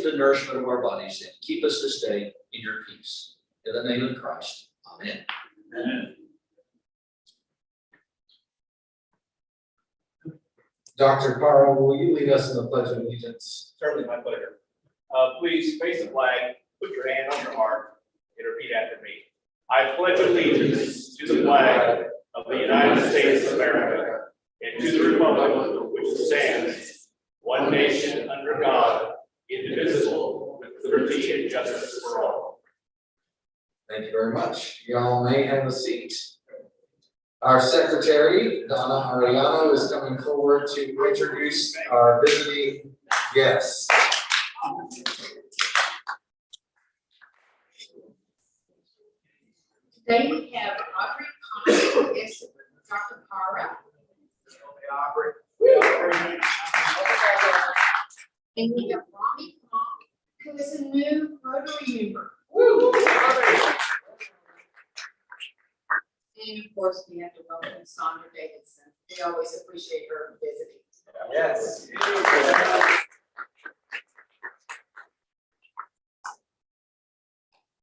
the nourishment of our bodies, and keep us this day in your peace. In the name of Christ. Amen. Amen. Dr. Carl, will you lead us in the Pledge of Allegiance? Certainly, my pleasure. Please face the flag, put your hand on your heart, and repeat after me. I pledge allegiance to the flag of the United States of America and to the republic which stands, one nation under God, indivisible, with liberty and justice for all. Thank you very much. Y'all may have a seat. Our secretary, Donna Ariano, is coming forward to introduce our visiting guests. Today we have Aubrey Connor, yes, Dr. Cara. And we have Ronnie Conk, who is a new Rotary member. And of course, we have to welcome Sandra Davidson. We always appreciate her visiting. Yes.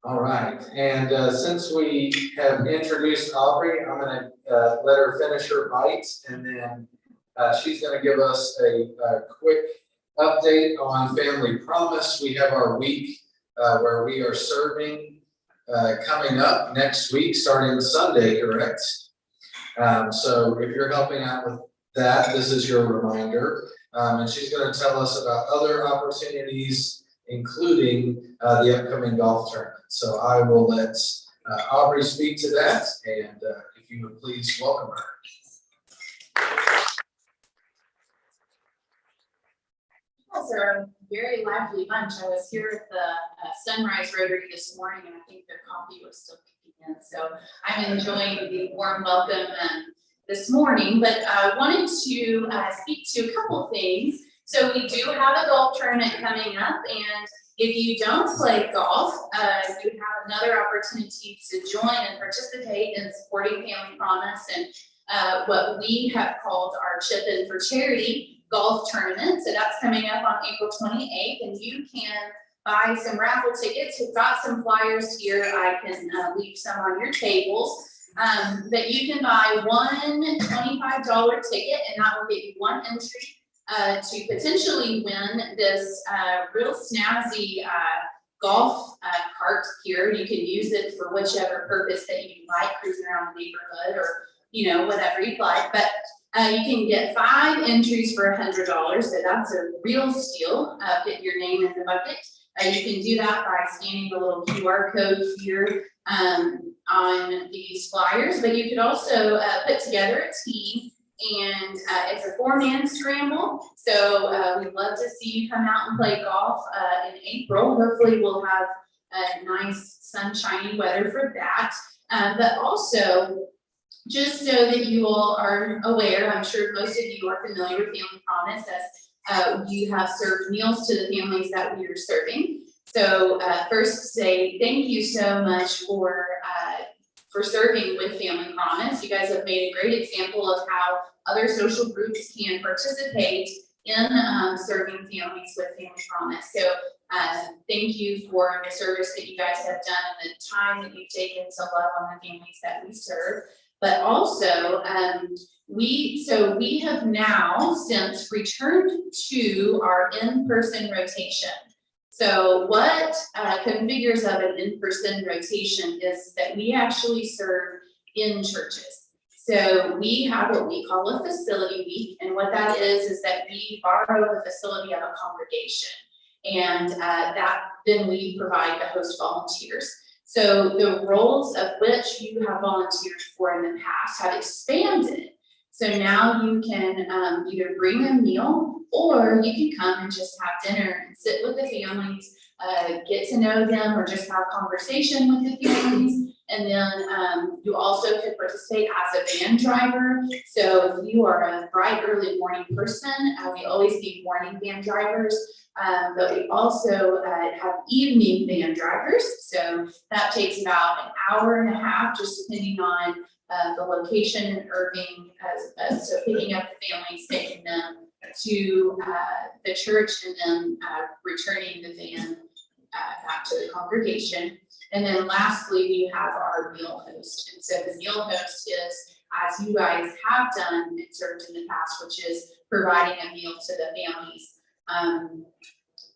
All right, and since we have introduced Aubrey, I'm going to let her finish her bite, and then she's going to give us a quick update on Family Promise. We have our week where we are serving coming up next week, starting Sunday, correct? So if you're helping out with that, this is your reminder. And she's going to tell us about other opportunities, including the upcoming golf tournament. So I will let Aubrey speak to that, and if you would please welcome her. You guys are a very lively bunch. I was here at the Sunrise Rotary this morning, and I think their coffee was still kicking in. So I'm enjoying the warm welcome this morning, but I wanted to speak to a couple things. So we do have a golf tournament coming up, and if you don't play golf, you have another opportunity to join and participate in supporting Family Promise and what we have called our Chip In for Charity golf tournament. So that's coming up on April 28th, and you can buy some raffle tickets. We've got some flyers here. I can leave some on your tables. But you can buy one $25 ticket, and that will get you one entry to potentially win this real snazzy golf cart here. You can use it for whichever purpose that you like, cruising around the neighborhood or, you know, whatever you'd like. But you can get 5 entries for $100, so that's a real steal. Put your name in the bucket. You can do that by scanning the little QR code here on these flyers, but you could also put together a team, and it's a 4-man scramble. So we'd love to see you come out and play golf in April. Hopefully we'll have nice sunshiny weather for that. But also, just so that you all are aware, I'm sure most of you are familiar with Family Promise, as you have served meals to the families that we are serving. So first, say thank you so much for serving with Family Promise. You guys have made a great example of how other social groups can participate in serving families with Family Promise. So thank you for the service that you guys have done and the time that you've taken to love on the families that we serve. But also, we have now since returned to our in-person rotation. So what configures of an in-person rotation is that we actually serve in churches. So we have what we call a facility week, and what that is that we borrow the facility of a congregation, and then we provide the host volunteers. So the roles of which you have volunteered for in the past have expanded. So now you can either bring a meal, or you can come and just have dinner and sit with the families, get to know them, or just have conversation with the families. And then you also could participate as a van driver. So if you are a bright early morning person, we always need morning van drivers. But we also have evening van drivers. So that takes about an hour and a half, just depending on the location in Irving. So picking up the families, taking them to the church and then returning the van back to the congregation. And then lastly, we have our meal host. And so the meal host is, as you guys have done and served in the past, which is providing a meal to the families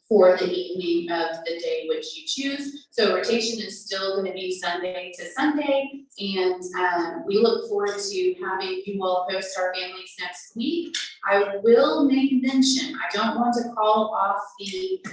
for the evening of the day which you choose. So rotation is still going to be Sunday to Sunday, and we look forward to having you all host our families next week. I will make mention, I don't want to call off the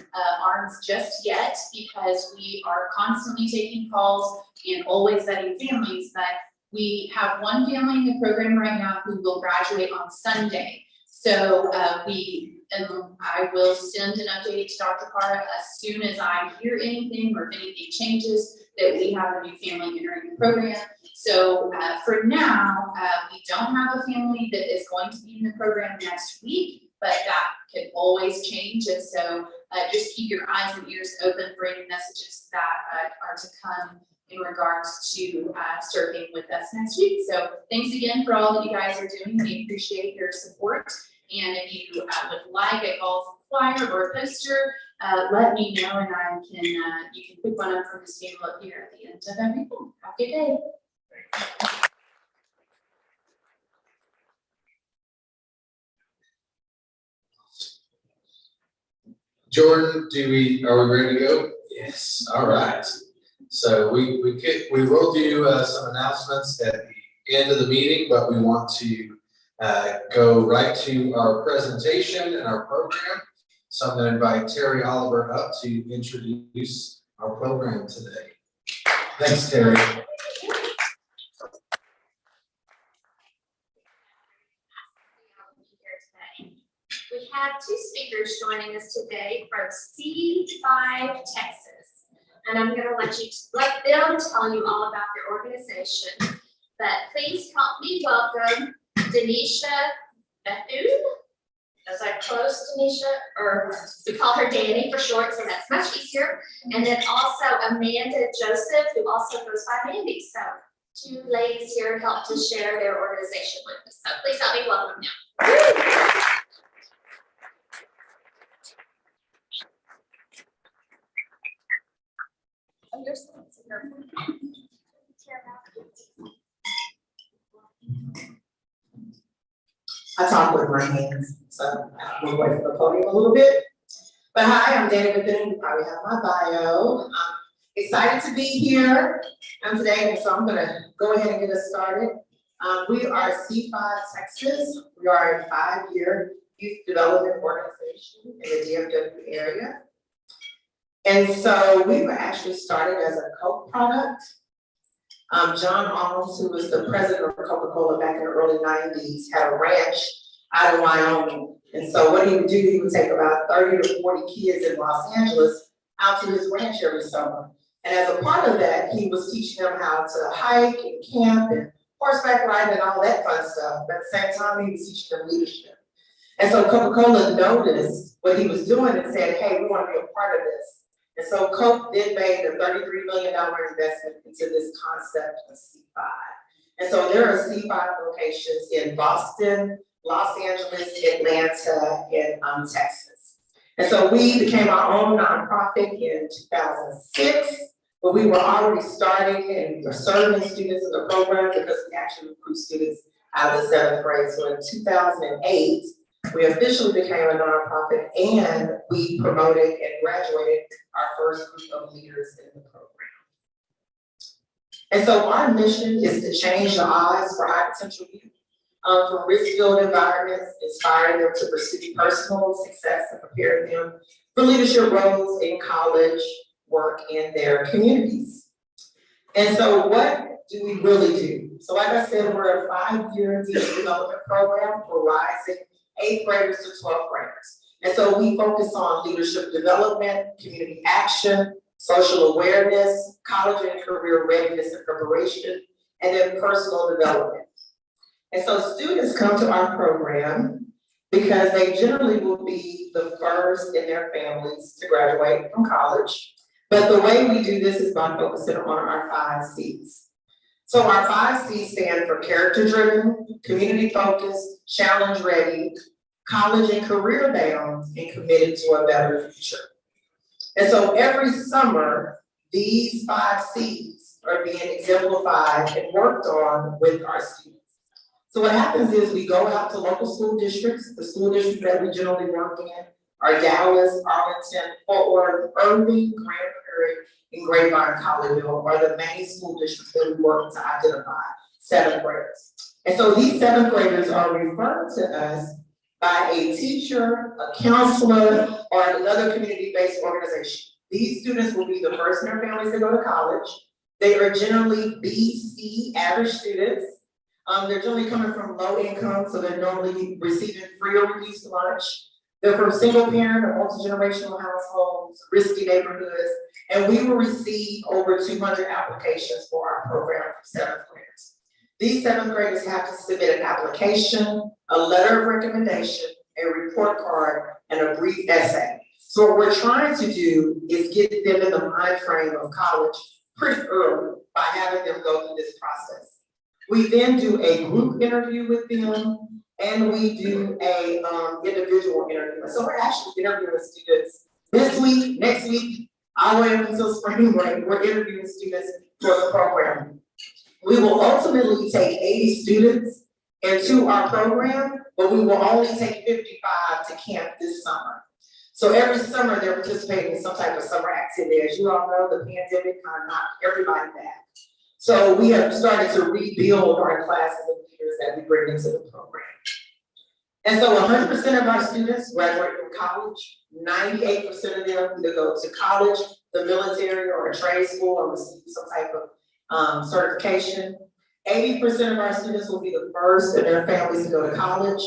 arms just yet because we are constantly taking calls and always vetting families, but we have one family in the program right now who will graduate on Sunday. So I will send an update to Dr. Carr as soon as I hear anything or if anything changes that we have a new family entering the program. So for now, we don't have a family that is going to be in the program next week, but that can always change. And so just keep your eyes and ears open for any messages that are to come in regards to serving with us next week. So thanks again for all that you guys are doing. We appreciate your support. And if you would like a golf flyer or a poster, let me know and I can, you can pick one up from this table up here at the end of everything. Have a good day. Jordan, are we ready to go? Yes, all right. So we will do some announcements at the end of the meeting, but we want to go right to our presentation and our program. So I'm going to invite Terry Oliver up to introduce our program today. Thanks, Terry. We have two speakers joining us today from C5 Texas. And I'm going to let them tell you all about their organization. But please help me welcome Denisha Bethune. As I close Denisha, or we call her Dani for short, so that's much easier. And then also Amanda Joseph, who also goes by Mandy. So two ladies here help to share their organization with us. So please help me welcome them. Oh, you're so I talk with my hands, so I move away from the podium a little bit. But hi, I'm Dani Bethune. You probably have my bio. I'm excited to be here today, and so I'm gonna go ahead and get us started. We are C5 Texas. We are a 5-year youth development organization in the DFW area. And so we were actually started as a Coke product. John Alms, who was the president of Coca-Cola back in the early 90s, had a ranch out in Wyoming. And so what he would do, he would take about 30 to 40 kids in Los Angeles out to his ranch every summer. And as a part of that, he was teaching them how to hike and camp and horseback riding and all that fun stuff. But at the same time, he was teaching them leadership. And so Coca-Cola noticed what he was doing and said, hey, we want to be a part of this. And so Coke then made a $33 million investment into this concept of C5. And so there are C5 locations in Boston, Los Angeles, Atlanta, and Texas. And so we became our own nonprofit in 2006, but we were already starting and we were serving students in the program because we actually recruit students out of the 7th grade. So in 2008, we officially became a nonprofit and we promoted and graduated our first group of leaders in the program. And so our mission is to change the odds for high potential youth from risk-filled environments, inspiring them to pursue personal success and preparing them for leadership roles in college, work, and their communities. And so what do we really do? So like I said, we're a 5-year youth development program for rising 8th graders to 12th graders. And so we focus on leadership development, community action, social awareness, college and career readiness and preparation, and then personal development. And so students come to our program because they generally will be the first in their families to graduate from college. But the way we do this is by focusing on our 5 C's. So our 5 C's stand for character-driven, community-focused, challenge-ready, college and career bound, and committed to a better future. And so every summer, these 5 C's are being exemplified and worked on with our students. So what happens is we go out to local school districts, the school districts that we generally work in are Dallas, Arlington, Fort Worth, Irving, Grand Prairie, and Grapevine, Colleyville are the main school districts that we work to identify 7th graders. And so these 7th graders are referred to us by a teacher, a counselor, or another community-based organization. These students will be the first in their families to go to college. They are generally BC average students. They're generally coming from low income, so they're normally receiving free or reduced lunch. They're from single parent or multi-generational households, risky neighborhoods, and we will receive over 200 applications for our program for 7th graders. These 7th graders have to submit an application, a letter of recommendation, a report card, and a brief essay. So what we're trying to do is get them in the mind frame of college pretty early by having them go through this process. We then do a group interview with them, and we do a individual interview. So we're actually interviewing students this week, next week, all the way up until spring break. We're interviewing students for the program. We will ultimately take 80 students into our program, but we will only take 55 to camp this summer. So every summer they're participating in some type of summer activity. As you all know, the pandemic kind of knocked everybody back. So we have started to rebuild our classes of leaders that we bring into the program. And so 100% of our students graduate from college. 98% of them either go to college, the military, or a trade school, or receive some type of certification. 80% of our students will be the first in their families to go to college.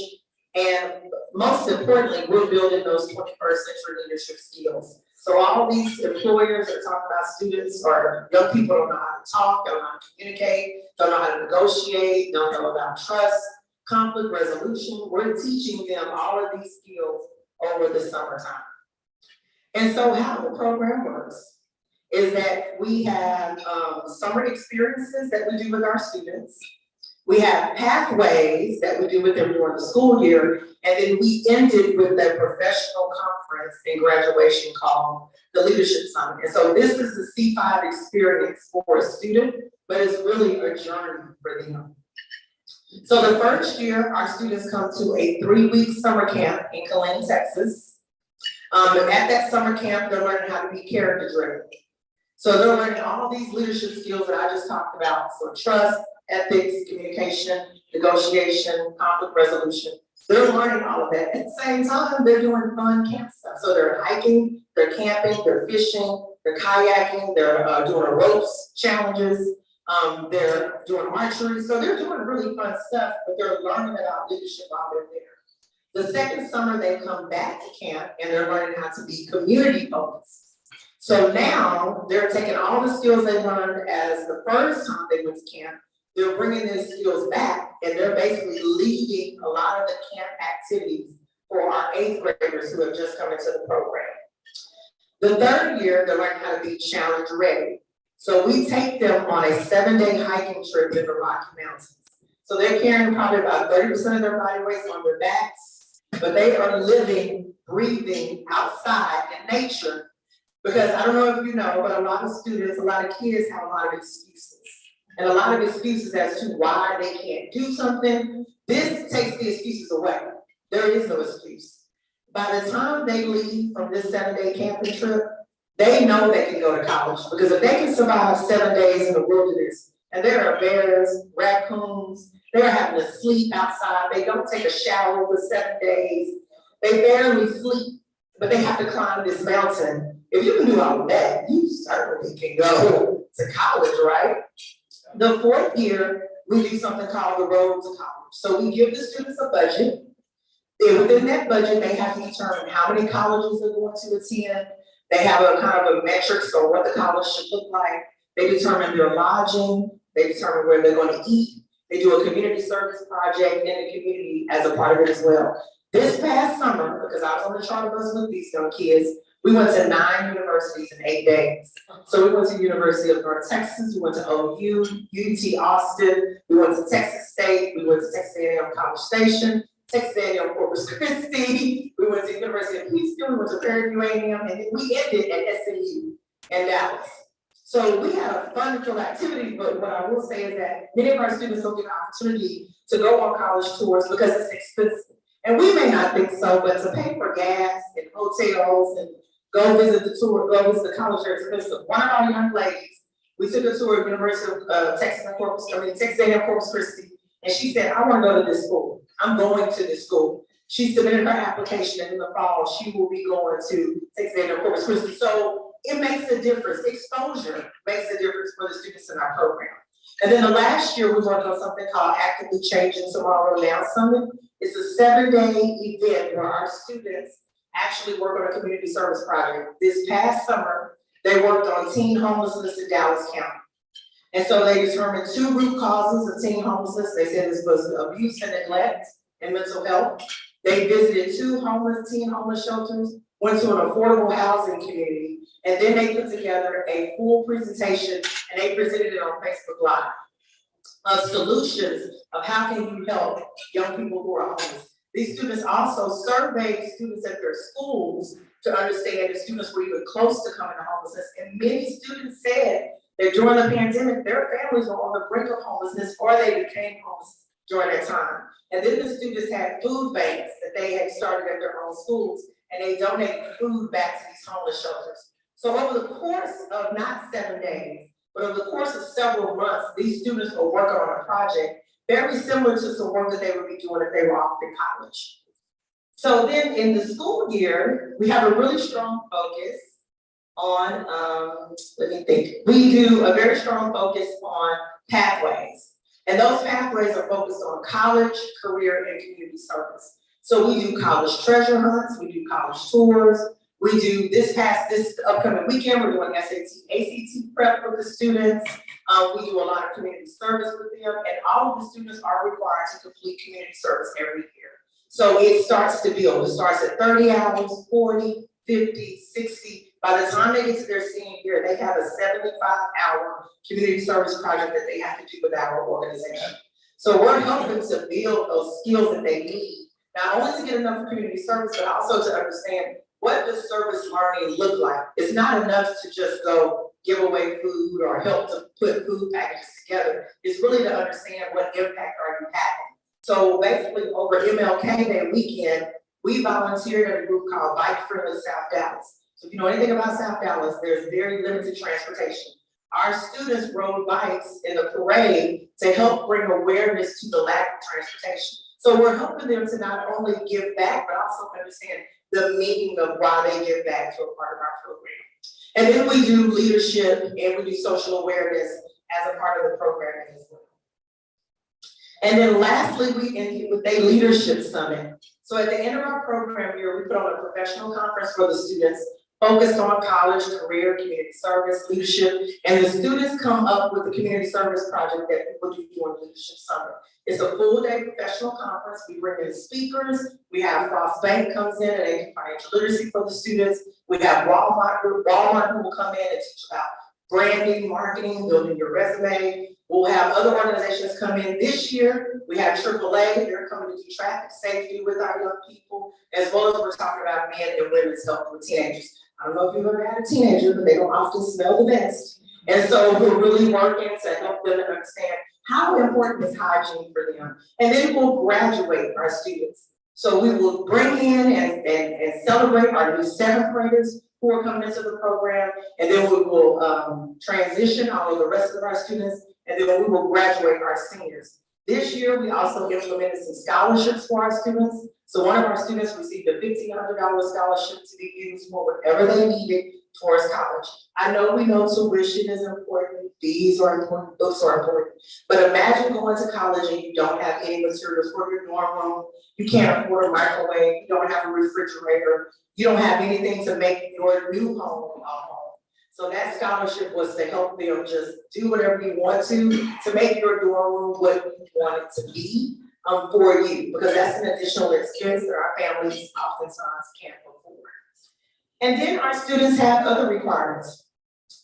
And most importantly, we're building those 21st century leadership skills. So all these employers are talking about students or young people don't know how to talk, don't know how to communicate, don't know how to negotiate, don't know about trust, conflict resolution. We're teaching them all of these skills over the summertime. And so how the program works is that we have summer experiences that we do with our students. We have pathways that we do with them during the school year, and then we ended with a professional conference and graduation called the Leadership Summit. And so this is the C5 experience for a student, but it's really a journey for them. So the first year, our students come to a 3-week summer camp in Colinas, Texas. At that summer camp, they're learning how to be character driven. So they're learning all these leadership skills that I just talked about. So trust, ethics, communication, negotiation, conflict resolution. They're learning all of that. At the same time, they're doing fun camp stuff. So they're hiking, they're camping, they're fishing, they're kayaking, they're doing ropes challenges, they're doing archery. So they're doing really fun stuff, but they're learning about leadership while they're there. The second summer, they come back to camp and they're learning how to be community focused. So now they're taking all the skills they learned as the first time they went to camp. They're bringing these skills back, and they're basically leading a lot of the camp activities for our 8th graders who have just come into the program. The third year, they're learning how to be challenge ready. So we take them on a 7-day hiking trip in the Rocky Mountains. So they're carrying probably about 30% of their body weight on their backs, but they are living, breathing outside in nature. Because I don't know if you know, but a lot of students, a lot of kids have a lot of excuses. And a lot of excuses as to why they can't do something. This takes the excuses away. There is no excuse. By the time they leave from this 7-day camping trip, they know they can go to college. Because if they can survive 7 days in the wilderness, and there are bears, raccoons, they're having to sleep outside, they don't take a shower for 7 days, they barely sleep, but they have to climb this mountain. If you can do all of that, you certainly can go to college, right? The 4th year, we do something called the Road to College. So we give the students a budget. And within that budget, they have to determine how many colleges they're going to attend. They have a kind of a metrics on what the college should look like. They determine their lodging. They determine where they're going to eat. They do a community service project in the community as a part of it as well. This past summer, because I was on the charter bus with these young kids, we went to 9 universities in 8 days. So we went to University of North Texas, we went to OU, UT Austin, we went to Texas State, we went to Texas A&M College Station, Texas A&M Corpus Christi, we went to University of Houston, we went to Prairie View A&M, and then we ended at SMU in Dallas. So we had a fun little activity, but what I will say is that many of our students don't get an opportunity to go on college tours because it's expensive. And we may not think so, but to pay for gas and hotels and go visit the college, they're expensive. One of our young ladies, we took a tour of University of Texas A&M Corpus Christi, and she said, I want to go to this school. I'm going to this school. She submitted her application, and in the fall, she will be going to Texas A&M Corpus Christi. So it makes a difference. Exposure makes a difference for the students in our program. And then the last year, we worked on something called Actively Changing Tomorrow Now Summit. It's a 7-day event where our students actually work on a community service project. This past summer, they worked on teen homelessness in Dallas County. And so they determined 2 root causes of teen homelessness. They said this was abuse and neglect and mental health. They visited 2 teen homeless shelters, went to an affordable housing community, and then they put together a full presentation and they presented it on Facebook Live of solutions of how can you help young people who are homeless. These students also surveyed students at their schools to understand if students were even close to coming to homelessness. And many students said that during the pandemic, their families were on the brink of homelessness or they became homeless during that time. And then the students had food banks that they had started at their own schools, and they donated food back to these homeless shelters. So over the course of not 7 days, but over the course of several months, these students were working on a project very similar to some work that they would be doing if they were off in college. So then in the school year, we have a really strong focus on, we do a very strong focus on pathways. And those pathways are focused on college, career, and community service. So we do college treasure hunts, we do college tours, we do this upcoming weekend, we're doing SAT, ACT prep with the students. We do a lot of community service with them, and all of the students are required to complete community service every year. So it starts to build. It starts at 30 hours, 40, 50, 60. By the time they get to their senior year, they have a 75-hour community service project that they have to do with our organization. So we're helping to build those skills that they need, not only to get enough for community service, but also to understand what does service learning look like. It's not enough to just go give away food or help to put food packages together. It's really to understand what impact are you having. So basically over MLK Day weekend, we volunteered at a group called Bike Friendly South Dallas. So if you know anything about South Dallas, there's very limited transportation. Our students rode bikes in the parade to help bring awareness to the lack of transportation. So we're helping them to not only give back, but also understand the meaning of why they give back to a part of our program. And then we do leadership and we do social awareness as a part of the program as well. And then lastly, we end with a leadership summit. So at the end of our program year, we put on a professional conference for the students focused on college, career, community service, leadership, and the students come up with the community service project that we will do during Leadership Summit. It's a full-day professional conference. We bring in speakers. We have Frost Bank comes in and they do financial literacy for the students. We have Walmart who will come in and teach about branding, marketing, building your resume. We'll have other organizations come in this year. We have AAA, they're coming to do traffic safety with our young people, as well as we're talking about men and women's health with teenagers. I don't know if you've ever had a teenager, but they don't often smell the best. And so we're really working to help them understand how important is hygiene for them. And then we'll graduate our students. So we will bring in and celebrate our new 7th graders who are coming into the program. And then we will transition all of the rest of our students. And then we will graduate our seniors. This year, we also implemented some scholarships for our students. So one of our students received a $1,500 scholarship to be used for whatever they needed towards college. I know we know tuition is important, fees are important, books are important. But imagine going to college and you don't have any materials for your dorm room. You can't afford a microwave, you don't have a refrigerator, you don't have anything to make your new home a home. So that scholarship was to help them just do whatever you want to make your dorm room what you want it to be for you, because that's an additional expense that our families oftentimes can't afford. And then our students have other requirements.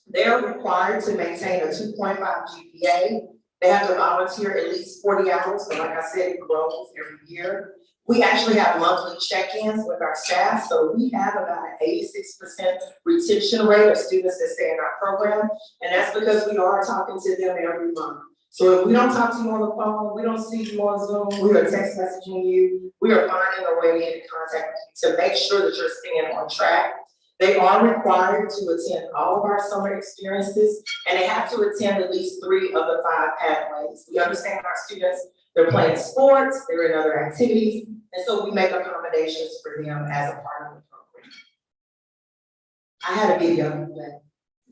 They are required to maintain a 2.5 GPA. They have to volunteer at least 40 hours, but like I said, it grows every year. We actually have monthly check-ins with our staff, so we have about an 86% retention rate of students that stay in our program. And that's because we are talking to them every month. So if we don't talk to you on the phone, we don't see you on Zoom, we are text messaging you, we are finding a way to get in contact with you to make sure that you're staying on track. They are required to attend all of our summer experiences, and they have to attend at least 3 of the 5 pathways. We understand our students, they're playing sports, they're in other activities, and so we make accommodations for them as a part of the program. I had a video, but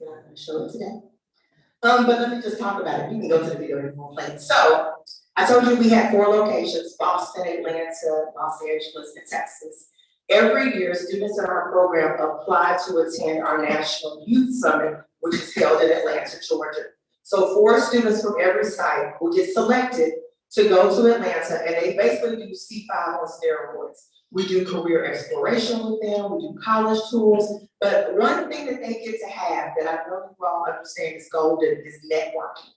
I'm not gonna show it today. But let me just talk about it. You can go to the video if you want. So I told you we had 4 locations: Boston, Atlanta, Los Angeles, and Texas. Every year, students in our program apply to attend our National Youth Summit, which is held in Atlanta, Georgia. So 4 students from every site will get selected to go to Atlanta, and they basically do C5 on steroids. We do career exploration with them, we do college tours, but one thing that they get to have that I know you all understand is golden is networking.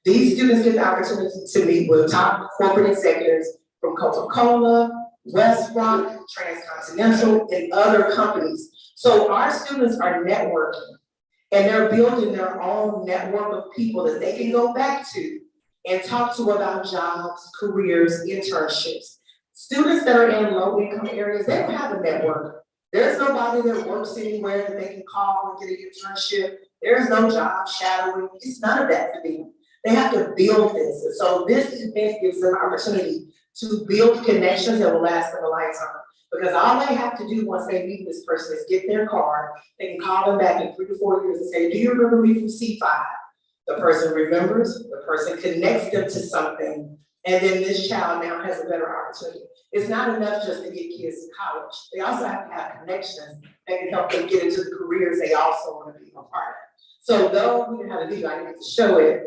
These students get the opportunity to meet with top corporate executives from Coca-Cola, Westrock, Transcontinental, and other companies. So our students are networking, and they're building their own network of people that they can go back to and talk to about jobs, careers, internships. Students that are in low-income areas, they don't have a network. There's nobody that works anywhere that they can call and get an internship. There's no job shadowing. It's none of that for them. They have to build this. And so this event gives them opportunity to build connections that will last them a lifetime. Because all they have to do once they meet this person is get their card. They can call them back in 3 to 4 years and say, do you remember me from C5? The person remembers, the person connects them to something, and then this child now has a better opportunity. It's not enough just to get kids to college. They also have to have connections that can help them get into the careers they also want to be a part of. So though we didn't have a video, I need to show it.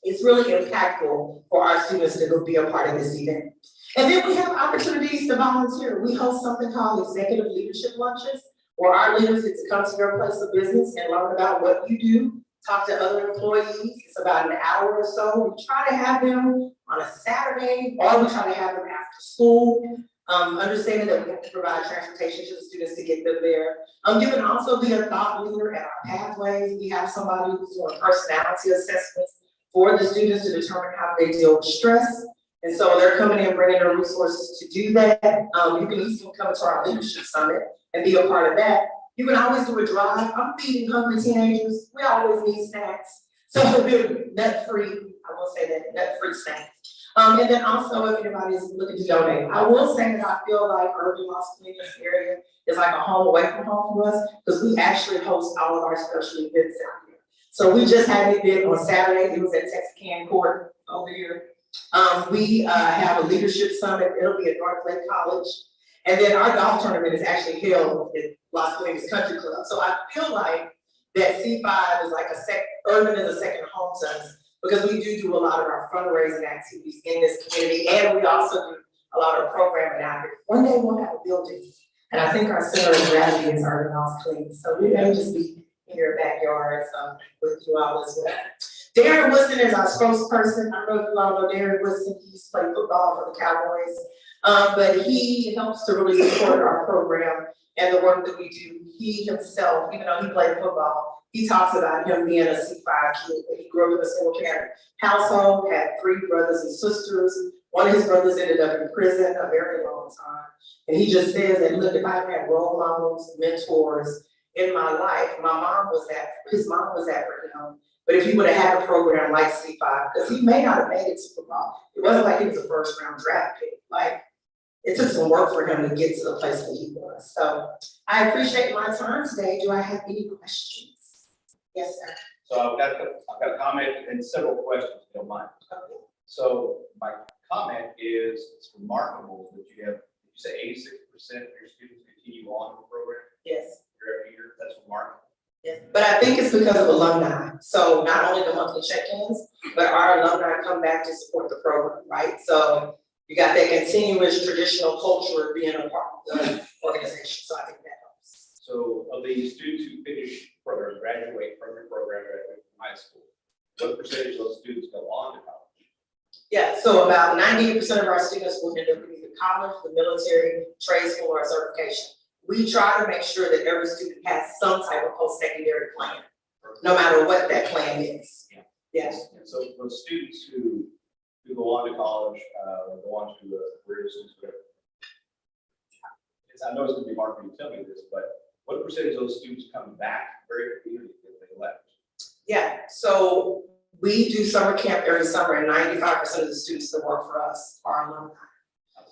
It's really impactful for our students to go be a part of this event. And then we have opportunities to volunteer. We host something called executive leadership lunches, where our leaders get to come to your place of business and learn about what you do, talk to other employees. It's about an hour or so. We try to have them on a Saturday, or we try to have them after school. Understanding that we have to provide transportation to the students to get them there. You can also be a thought leader at our pathways. We have somebody who's doing personality assessments for the students to determine how they deal with stress. And so they're coming in, bringing their resources to do that. You can easily come to our leadership summit and be a part of that. You can always do a drive. I'm feeding hungry teenagers. We always need snacks. So nut-free, I will say that, nut-free snacks. And then also if anybody is looking to donate, I will say that I feel like Irving, Las Colinas area is like a home away from home for us, because we actually host all of our special events out here. So we just had an event on Saturday. It was at Texarkana Court over here. We have a leadership summit. It'll be at North Lake College. And then our golf tournament is actually held at Las Colinas Country Club. So I feel like that C5 is like Irving is a second home to us, because we do a lot of our fundraising activities in this community, and we also do a lot of programming out here. One day we'll have a building, and I think our center of gravity is Irving, Las Colinas. So we may just be in your backyard with you all as well. Darren Woodson is our spokesperson. I don't know if you all know Darren Woodson. He used to play football for the Cowboys. But he helps to really support our program and the work that we do. He himself, even though he played football, he talks about him being a C5 kid. He grew up in a single parent household, had 3 brothers and sisters. One of his brothers ended up in prison a very long time. And he just says that, look, if I had role models, mentors in my life, his mom was that for him. But if he would have had a program like C5, because he may not have made it to football. It wasn't like he was a first round draft pick. Like, it took some work for him to get to the place that he was. So I appreciate my time today. Do I have any questions? Yes, sir. So I've got a comment and several questions, if you don't mind. Okay. So my comment is, it's remarkable that you say 86% of your students continue on in the program Yes. year after year. That's remarkable. Yes. But I think it's because of alumni. So not only the monthly check-ins, but our alumni come back to support the program, right? So you got that continuous traditional culture of being a part of the organization. So I think that helps. So of the students who finish program, graduate from your program, graduate from high school, what percentage of those students go on to college? Yeah, so about 98% of our students will end up in either college, the military, trade school, or certification. We try to make sure that every student has some type of post-secondary plan, no matter what that plan is. Yeah. Yes. And so for students who go on to college, go on to career students, whatever. I know it's gonna be hard for you to tell me this, but what percentage of those students come back very community if they left? Yeah, so we do summer camp every summer, and 95% of the students that work for us are alumni.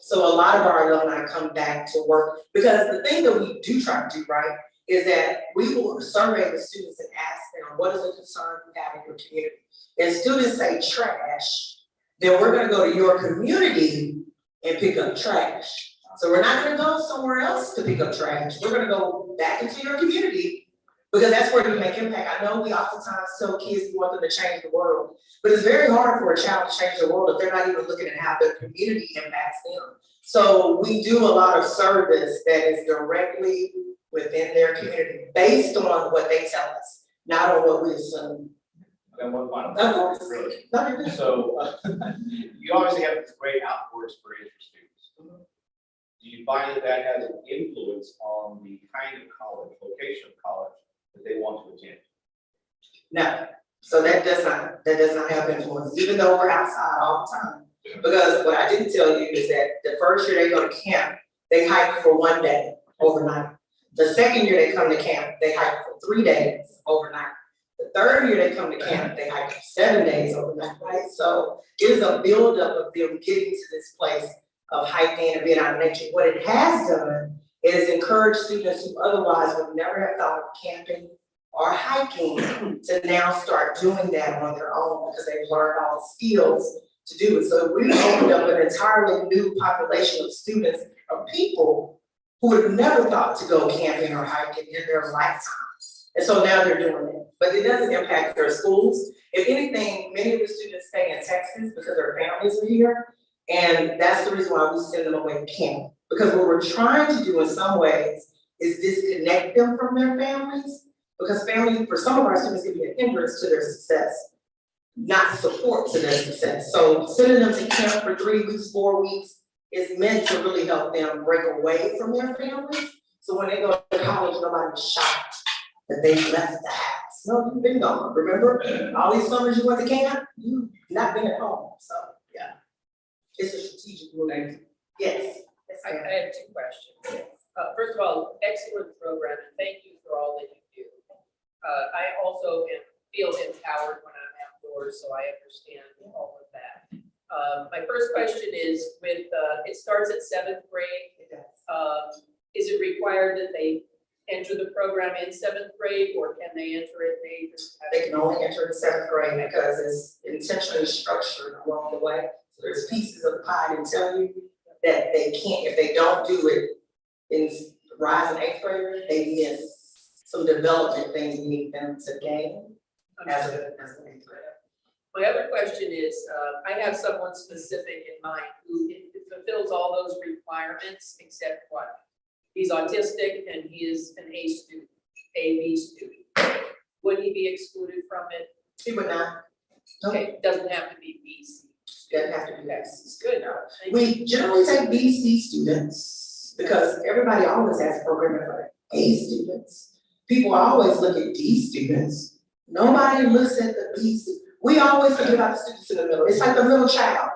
So a lot of our alumni come back to work, because the thing that we do try to do, right, is that we will survey the students and ask them, what is a concern you have in your community? If students say trash, then we're gonna go to your community and pick up trash. So we're not gonna go somewhere else to pick up trash. We're gonna go back into your community, because that's where you make impact. I know we oftentimes tell kids we want them to change the world, but it's very hard for a child to change the world if they're not even looking at how their community impacts them. So we do a lot of service that is directly within their community, based on what they tell us, not on what we assume. And one final. Of course. No, you're good. So you obviously have this great outdoor experience for students. Do you find that that has an influence on the kind of college, location of college that they want to attend? No, so that does not have influence, even though we're outside all the time. Because what I didn't tell you is that the first year they go to camp, they hike for 1 day overnight. The second year they come to camp, they hike for 3 days overnight. The third year they come to camp, they hike for 7 days overnight, right? So it is a buildup of them getting to this place of hiking and being out in nature. What it has done is encourage students who otherwise would never have thought of camping or hiking to now start doing that on their own, because they've learned all the skills to do it. So we've opened up an entirely new population of students, of people who would have never thought to go camping or hiking in their lifetime. And so now they're doing it, but it doesn't impact their schools. If anything, many of the students stay in Texas because their families are here. And that's the reason why we send them away to camp. Because what we're trying to do in some ways is disconnect them from their families. Because family, for some of our students, can be a hindrance to their success, not support to their success. So sending them to camp for 3 weeks, 4 weeks is meant to really help them break away from their families. So when they go to college, nobody's shocked that they left the house. No, you've been gone, remember? All these summers you went to camp, you've not been at home, so, yeah. It's a strategic move. Yes. I have 2 questions. First of all, excellent program, and thank you for all that you do. I also feel empowered when I'm outdoors, so I understand all of that. My first question is, with it starts at 7th grade. It does. Is it required that they enter the program in 7th grade, or can they enter it in 8th? They can only enter in 7th grade because it's intentionally structured along the way. So there's pieces of the pie that tell you that they can't, if they don't do it in rise in 8th grade, they miss some development things we need them to gain as an 8th grader. My other question is, I have someone specific in mind who fulfills all those requirements except what? He's autistic and he is an A student, A-B student. Would he be excluded from it? He would not. Okay, doesn't have to be BC. Doesn't have to be that. That's good. Thank you. We generally take BC students because everybody always has programming for A students. People always look at D students. Nobody looks at the BC. We always forget about the students in the middle. It's like the middle child.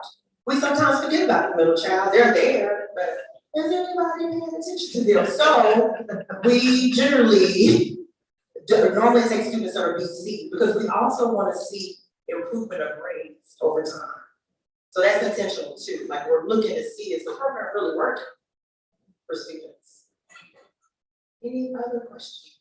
We sometimes forget about the middle child. They're there, but is anybody paying attention to them? So we generally normally take students that are BC because we also want to see improvement of grades over time. So that's intentional too. Like we're looking to see, is the program really working for students? Any other questions?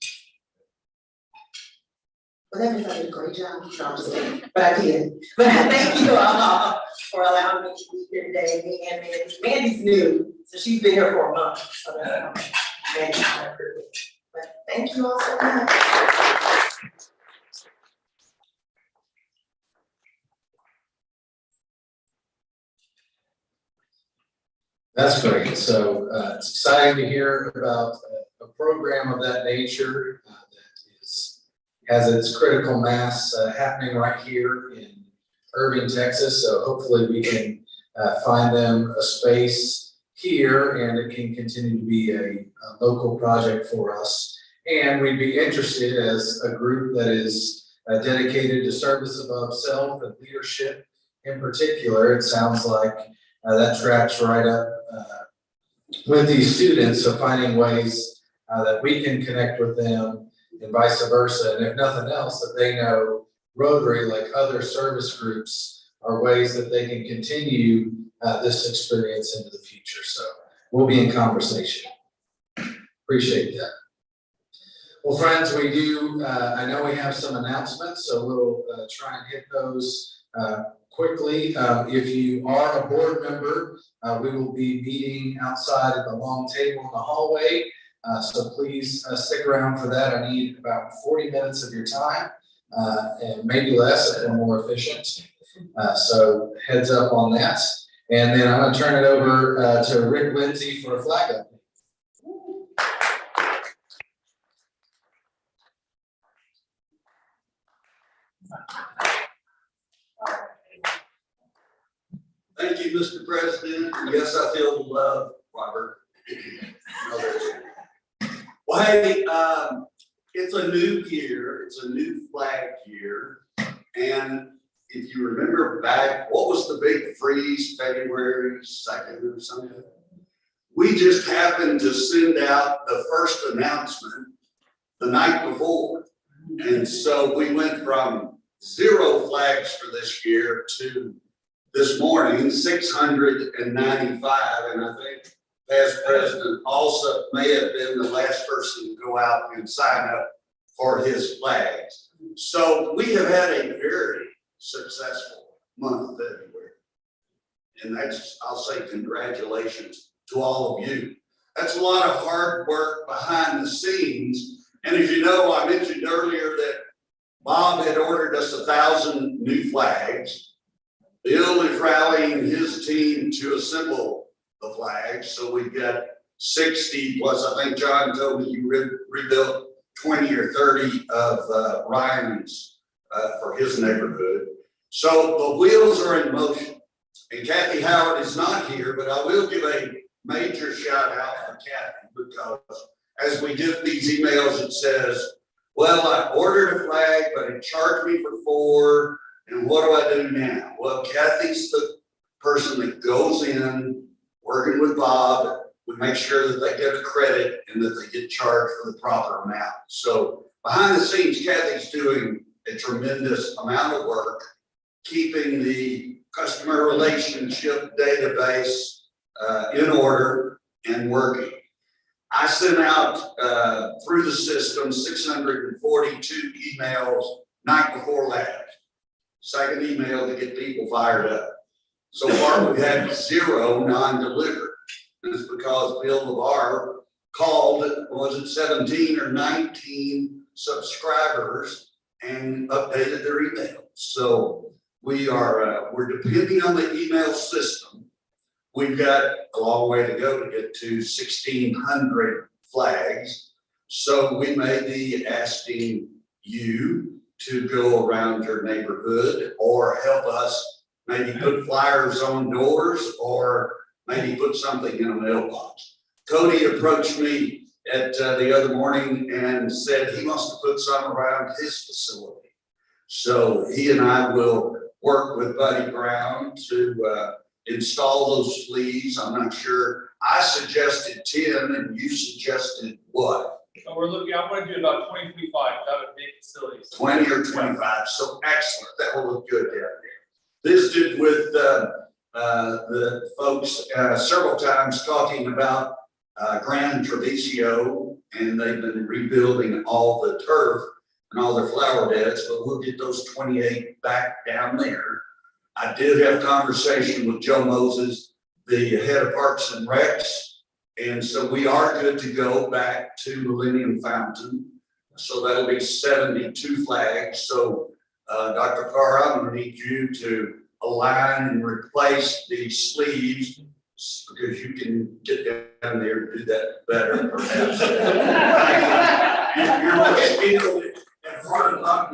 Well, that means I did a great job. No, I'm just kidding. But I did. But I thank you all for allowing me to be here today. Me and Mandy. Mandy's new, so she's been here for a month. So that's Mandy's not privilege. But thank you all so much. That's great. So it's exciting to hear about a program of that nature that has its critical mass happening right here in Irving, Texas. So hopefully we can find them a space here, and it can continue to be a local project for us. And we'd be interested as a group that is dedicated to service above self and leadership in particular. It sounds like that tracks right up with these students, so finding ways that we can connect with them and vice versa. And if nothing else, that they know Rotary, like other service groups, are ways that they can continue this experience into the future. So we'll be in conversation. Appreciate that. Well, friends, we do, I know we have some announcements, so we'll try and hit those quickly. If you are a board member, we will be meeting outside at the long table in the hallway. So please stick around for that. I need about 40 minutes of your time, and maybe less if we're more efficient. So heads up on that. And then I'm going to turn it over to Rick Lindsay for a flag up. Thank you, Mr. President. Yes, I feel the love, Robert. Well, hey, it's a new year. It's a new flag year. And if you remember back, what was the big freeze, February 2nd or something? We just happened to send out the first announcement the night before. And so we went from 0 flags for this year to this morning, 695, and I think past president also may have been the last person to go out and sign up for his flags. So we have had a very successful month of February. And that's, I'll say congratulations to all of you. That's a lot of hard work behind the scenes. And as you know, I mentioned earlier that Bob had ordered us 1,000 new flags. Bill is rallying his team to assemble the flags. So we've got 60 plus, I think John told me you rebuilt 20 or 30 of Ryan's for his neighborhood. So the wheels are in motion. And Kathy Howard is not here, but I will give a major shout out for Kathy, because as we get these emails, it says, well, I ordered a flag, but it charged me for 4. And what do I do now? Well, Kathy's the person that goes in, working with Bob. We make sure that they get a credit and that they get charged for the proper amount. So behind the scenes, Kathy's doing a tremendous amount of work, keeping the customer relationship database in order and working. I sent out through the system 642 emails night before last. Second email to get people fired up. So far, we've had 0 non-delivered. It's because Bill LeVar called, was it 17 or 19 subscribers and updated their email. So we are, we're depending on the email system. We've got a long way to go to get to 1,600 flags. So we may be asking you to go around your neighborhood or help us maybe put flyers on doors or maybe put something in a mailbox. Cody approached me at the other morning and said he wants to put some around his facility. So he and I will work with Buddy Brown to install those sleeves. I'm not sure. I suggested 10 and you suggested what? So we're looking, I want to do about 20, 25, out of big facilities. 20 or 25, so excellent, that will look good down there. Visited with the folks several times talking about Grand Treviso, and they've been rebuilding all the turf and all their flower beds, but we'll get those 28 back down there. I did have conversation with Joe Moses, the head of Parks and Recs, and so we are good to go back to Millennium Fountain. So that'll be 72 flags. So Dr. Carr, I'm gonna need you to align and replace the sleeves because you can get down there and do that better perhaps. You're more skilled and hard enough.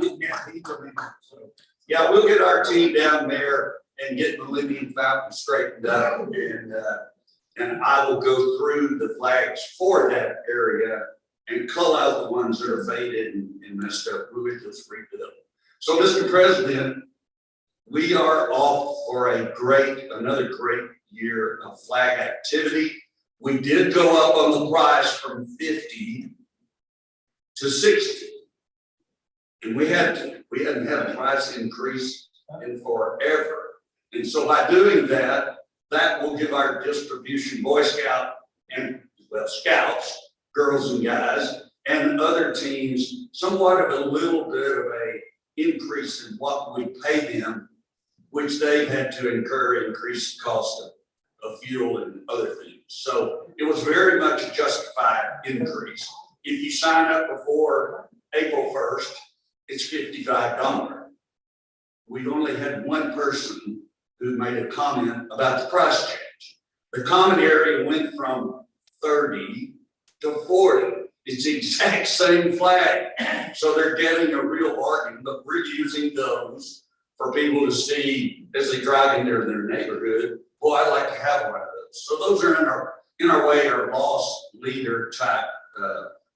So yeah, we'll get our team down there and get Millennium Fountain straightened up. And And I will go through the flags for that area and cull out the ones that are faded and messed up. We would just rebuild. So, Mr. President, we are off for another great year of flag activity. We did go up on the price from 50 to 60. And we hadn't had a price increase in forever. And so by doing that, that will give our distribution Boy Scout and, well, Scouts, girls and guys, and other teams, somewhat of a little bit of a increase in what we pay them, which they've had to incur increased cost of fuel and other things. So it was very much a justified increase. If you sign up before April 1st, it's $55. We've only had one person who made a comment about the price change. The common area went from 30 to 40. It's the exact same flag. So they're getting a real bargain, but we're using those for people to see as they drive into their neighborhood. Boy, I'd like to have one of those. So those are in our way, our loss leader type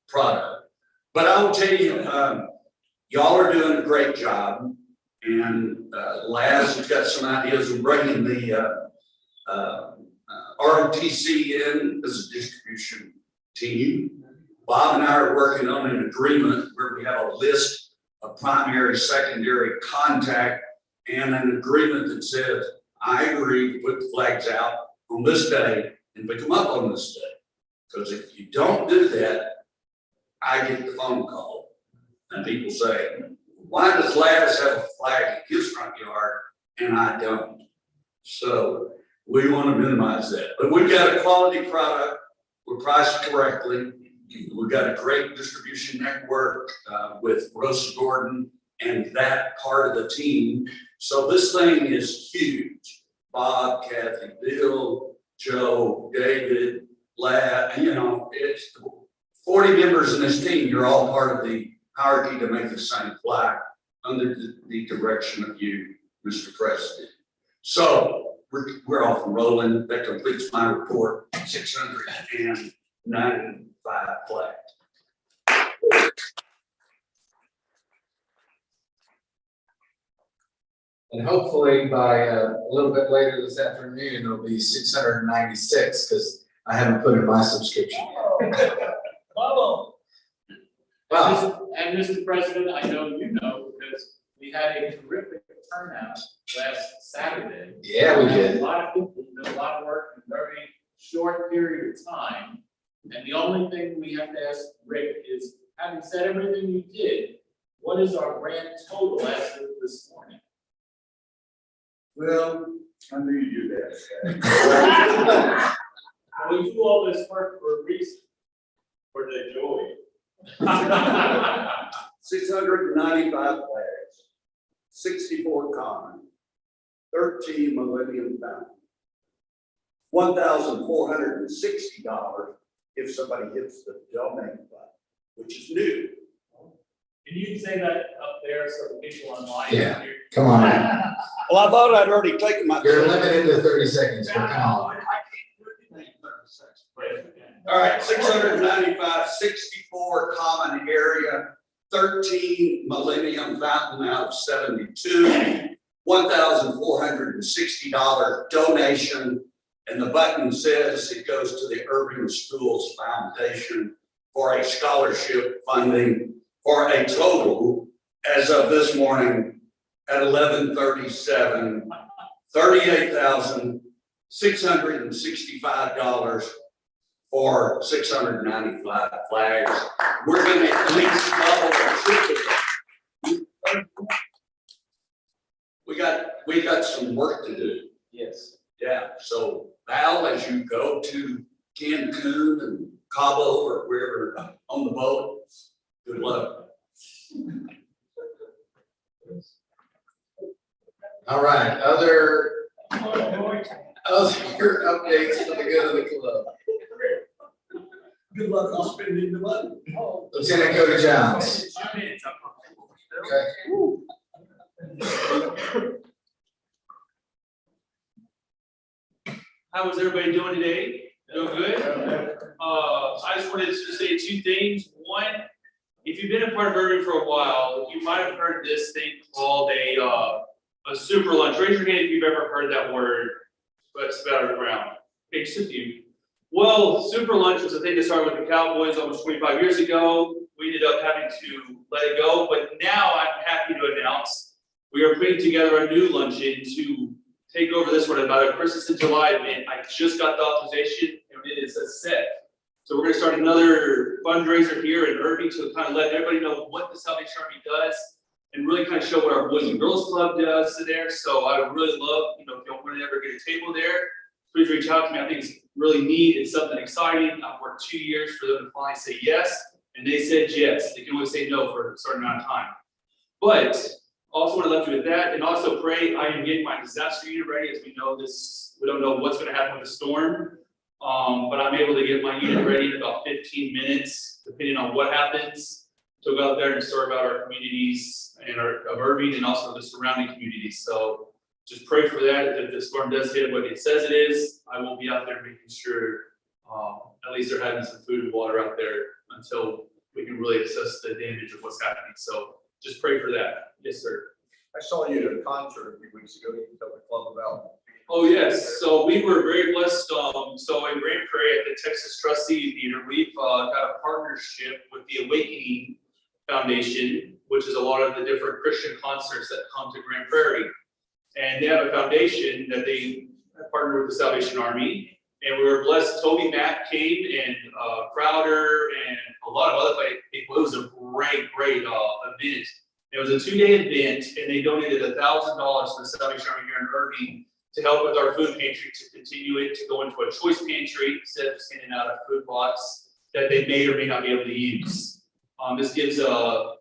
product. But I will tell you, y'all are doing a great job. And Laz has got some ideas of bringing the ROTC in as a distribution team. Bob and I are working on an agreement where we have a list of primary, secondary contact and an agreement that says, I agree to put the flags out on this day and pick them up on this day. Because if you don't do that, I get the phone call and people say, why does Laz have a flag in his front yard and I don't? So we want to minimize that. But we've got a quality product. We're priced correctly. We've got a great distribution network with Rosa Gordon and that part of the team. So this thing is huge. Bob, Kathy, Bill, Joe, David, Laz, it's 40 members in this team. You're all part of the hierarchy to make the same flag under the direction of you, Mr. President. So we're off and rolling. That completes my report. 695 flags. And hopefully by a little bit later this afternoon, it'll be 696 because I haven't put in my subscription yet. Wow. Wow. And Mr. President, I know you know because we had a terrific turnout last Saturday. Yeah, we did. A lot of people did a lot of work in a very short period of time. And the only thing we have to ask Rick is, having said everything you did, what is our grand total as of this morning? Well, I knew you'd do that. We do all this work for a reason, for the joy. 695 flags, 64 common, 13 Millennium Fountain, $1,460 if somebody hits the donate button, which is new. Can you say that up there so the people online? Yeah. Come on. Well, I thought I'd already taken my. You're limited to 30 seconds, but come on. All right, 695, 64 common area, 13 Millennium Fountain out of 72, $1,460 donation. And the button says it goes to the Irving Schools Foundation for a scholarship funding for a total, as of this morning at 11:37, $38,665 for 695 flags. We're gonna at least double or triple it. We got some work to do. Yes. Yeah, so Val, as you go to Cancun and Cabo or wherever on the boat, good luck. All right, other updates for the good of the club. Good luck on spending the money. Lieutenant Cody Johns. Okay. How is everybody doing today? Doing good? I just wanted to say two things. One, if you've been a part of Irving for a while, you might have heard this thing called a super lunch. Raise your hand if you've ever heard that word, but spelled around. Okay, just a few. Well, super lunch was a thing that started with the Cowboys almost 25 years ago. We ended up having to let it go, but now I'm happy to announce we are putting together a new luncheon to take over this one about a Christmas in July event. I just got the authorization and it is a set. So we're gonna start another fundraiser here in Irving to kind of let everybody know what the Salvation Army does and really kind of show what our Boys and Girls Club does there. So I would really love, if you want to ever get a table there, please reach out to me. I think it's really neat. It's something exciting. I've worked 2 years for them to finally say yes, and they said yes. They can only say no for a certain amount of time. But also want to let you with that, and also pray. I am getting my disaster unit ready. As we know, we don't know what's going to happen with the storm, but I'm able to get my unit ready in about 15 minutes, depending on what happens. To go out there and serve out our communities and of Irving and also the surrounding communities. So just pray for that. If the storm does hit what it says it is, I will be out there making sure at least they're having some food and water out there until we can really assess the damage of what's happening. So just pray for that. Yes, sir. I saw you at a concert a few weeks ago. You tell the club about. Oh, yes. So we were very blessed. So in Grand Prairie at the Texas Trustee Theater, we've got a partnership with the Awakening Foundation, which is a lot of the different Christian concerts that come to Grand Prairie. And they have a foundation that they partner with the Salvation Army. And we were blessed. Toby Mack came and Crowder and a lot of other people. It was a great event. It was a 2-day event, and they donated $1,000 to the Salvation Army here in Irving to help with our food pantry, to continue it, to go into a choice pantry instead of just handing out a food box that they may or may not be able to use. This gives our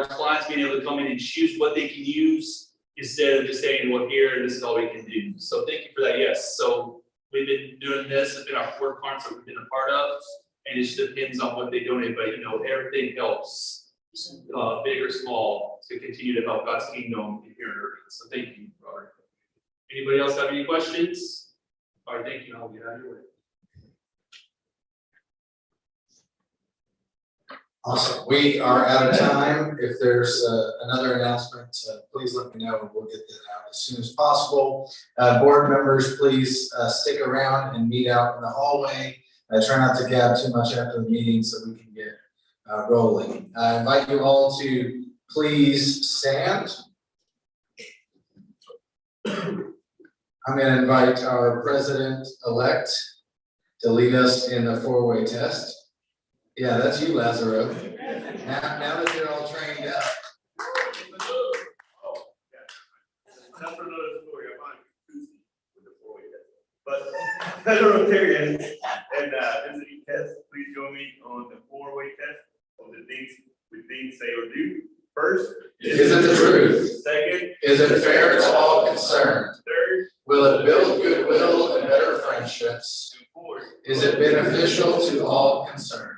clients being able to come in and choose what they can use instead of just saying, well, here, this is all we can do. So thank you for that. Yes. So we've been doing this. It's been our fourth concert we've been a part of, and it just depends on what they donate. But everything helps, big or small, to continue to help God's kingdom here in Irving. So thank you, Robert. Anybody else have any questions? All right, thank you. I'll get out of your way. Awesome. We are out of time. If there's another announcement, please let me know and we'll get that out as soon as possible. Board members, please stick around and meet out in the hallway. Try not to gab too much after the meeting so we can get rolling. I invite you all to please stand. I'm going to invite our president-elect to lead us in the 4-way test. Yeah, that's you, Lazaro. Now that you're all trained up. That's for another story. I find with the 4-way test. But fellow Rotarians and visiting tests, please join me on the 4-way test of the things we think, say, or do. First, Is it the truth? Second, Is it fair to all concerned? third, Will it build goodwill and better friendships? and fourth. Is it beneficial to all concerned?